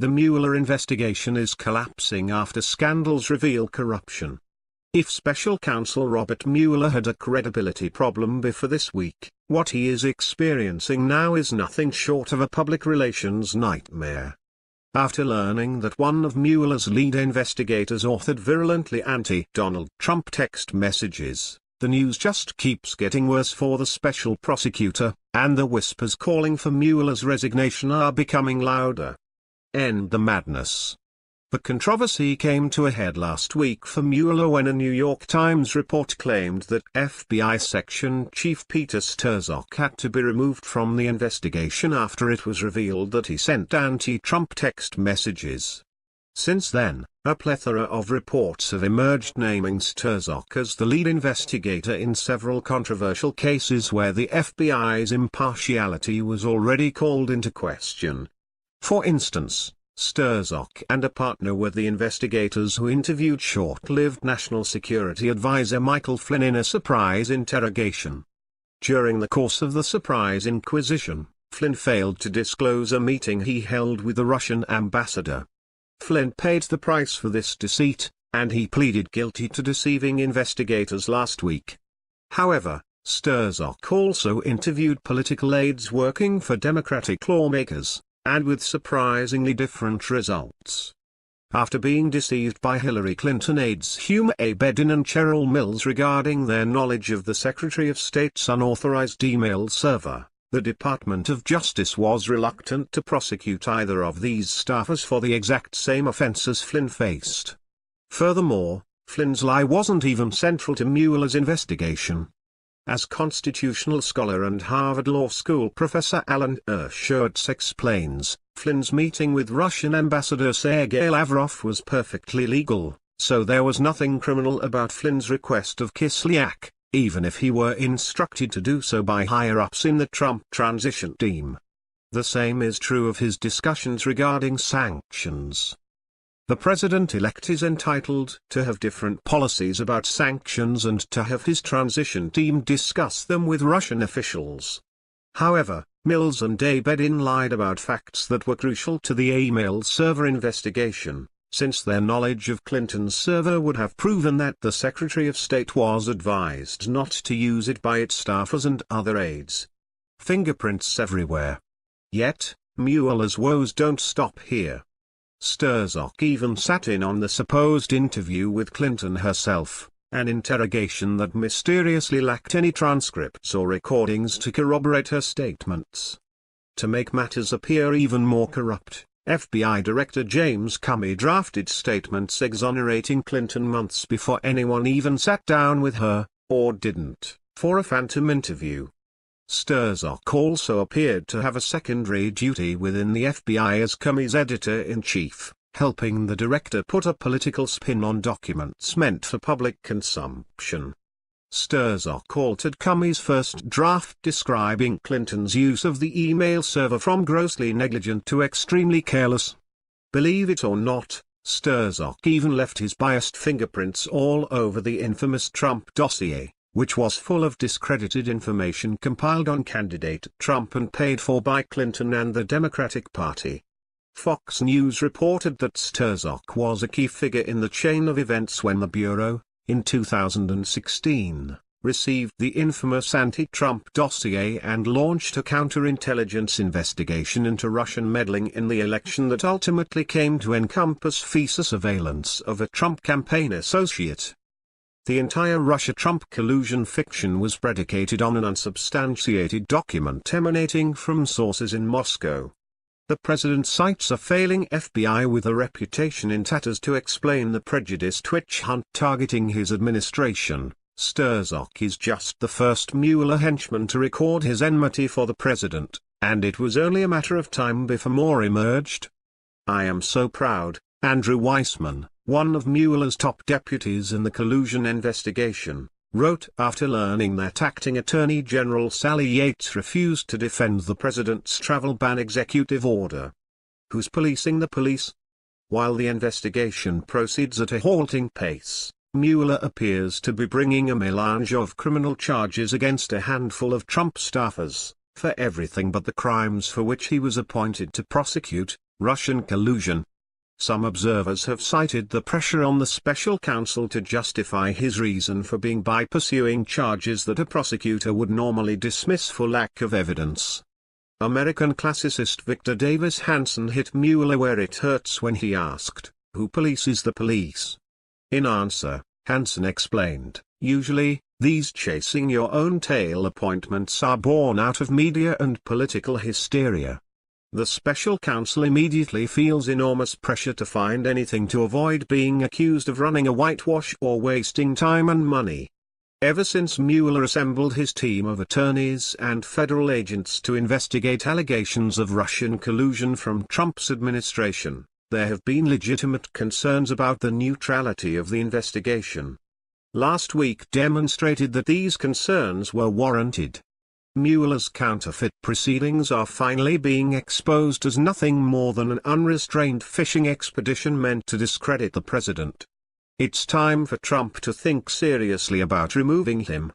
The Mueller investigation is collapsing after scandals reveal corruption. If Special Counsel Robert Mueller had a credibility problem before this week, what he is experiencing now is nothing short of a public relations nightmare. After learning that one of Mueller's lead investigators authored virulently anti-Donald Trump text messages, the news just keeps getting worse for the special prosecutor, and the whispers calling for Mueller's resignation are becoming louder. End the madness. The controversy came to a head last week for Mueller when a New York Times report claimed that FBI Section Chief Peter Strzok had to be removed from the investigation after it was revealed that he sent anti-Trump text messages. Since then, a plethora of reports have emerged naming Strzok as the lead investigator in several controversial cases where the FBI's impartiality was already called into question. For instance, Strzok and a partner were the investigators who interviewed short-lived National Security Advisor Michael Flynn in a surprise interrogation. During the course of the surprise inquisition, Flynn failed to disclose a meeting he held with the Russian ambassador. Flynn paid the price for this deceit, and he pleaded guilty to deceiving investigators last week. However, Strzok also interviewed political aides working for Democratic lawmakers, and with surprisingly different results. After being deceived by Hillary Clinton aides Huma Abedin and Cheryl Mills regarding their knowledge of the Secretary of State's unauthorized email server, the Department of Justice was reluctant to prosecute either of these staffers for the exact same offenses Flynn faced. Furthermore, Flynn's lie wasn't even central to Mueller's investigation. As constitutional scholar and Harvard Law School professor Alan Dershowitz explains, Flynn's meeting with Russian Ambassador Sergei Lavrov was perfectly legal, so there was nothing criminal about Flynn's request of Kislyak, even if he were instructed to do so by higher-ups in the Trump transition team. The same is true of his discussions regarding sanctions. The president-elect is entitled to have different policies about sanctions and to have his transition team discuss them with Russian officials. However, Mills and Abedin lied about facts that were crucial to the email server investigation, since their knowledge of Clinton's server would have proven that the Secretary of State was advised not to use it by its staffers and other aides. Fingerprints everywhere. Yet, Mueller's woes don't stop here. Strzok even sat in on the supposed interview with Clinton herself, an interrogation that mysteriously lacked any transcripts or recordings to corroborate her statements. To make matters appear even more corrupt, FBI Director James Comey drafted statements exonerating Clinton months before anyone even sat down with her, or didn't, for a phantom interview. Strzok also appeared to have a secondary duty within the FBI as Comey's editor-in-chief, helping the director put a political spin on documents meant for public consumption. Strzok altered Comey's first draft describing Clinton's use of the email server from grossly negligent to extremely careless. Believe it or not, Strzok even left his biased fingerprints all over the infamous Trump dossier, which was full of discredited information compiled on candidate Trump and paid for by Clinton and the Democratic Party. Fox News reported that Strzok was a key figure in the chain of events when the Bureau, in 2016, received the infamous anti-Trump dossier and launched a counterintelligence investigation into Russian meddling in the election that ultimately came to encompass FISA surveillance of a Trump campaign associate. The entire Russia-Trump collusion fiction was predicated on an unsubstantiated document emanating from sources in Moscow. The president cites a failing FBI with a reputation in tatters to explain the prejudiced witch hunt targeting his administration. Strzok is just the first Mueller henchman to record his enmity for the president, and it was only a matter of time before more emerged. "I am so proud," Andrew Weissman, one of Mueller's top deputies in the collusion investigation, wrote after learning that acting Attorney General Sally Yates refused to defend the president's travel ban executive order. Who's policing the police? While the investigation proceeds at a halting pace, Mueller appears to be bringing a melange of criminal charges against a handful of Trump staffers, for everything but the crimes for which he was appointed to prosecute, Russian collusion. Some observers have cited the pressure on the special counsel to justify his reason for being by pursuing charges that a prosecutor would normally dismiss for lack of evidence. American classicist Victor Davis Hanson hit Mueller where it hurts when he asked, "Who polices the police?" In answer, Hanson explained, "Usually, these chasing your own tail appointments are born out of media and political hysteria." The special counsel immediately feels enormous pressure to find anything to avoid being accused of running a whitewash or wasting time and money. Ever since Mueller assembled his team of attorneys and federal agents to investigate allegations of Russian collusion from Trump's administration, there have been legitimate concerns about the neutrality of the investigation. Last week demonstrated that these concerns were warranted. Mueller's counterfeit proceedings are finally being exposed as nothing more than an unrestrained fishing expedition meant to discredit the president. It's time for Trump to think seriously about removing him.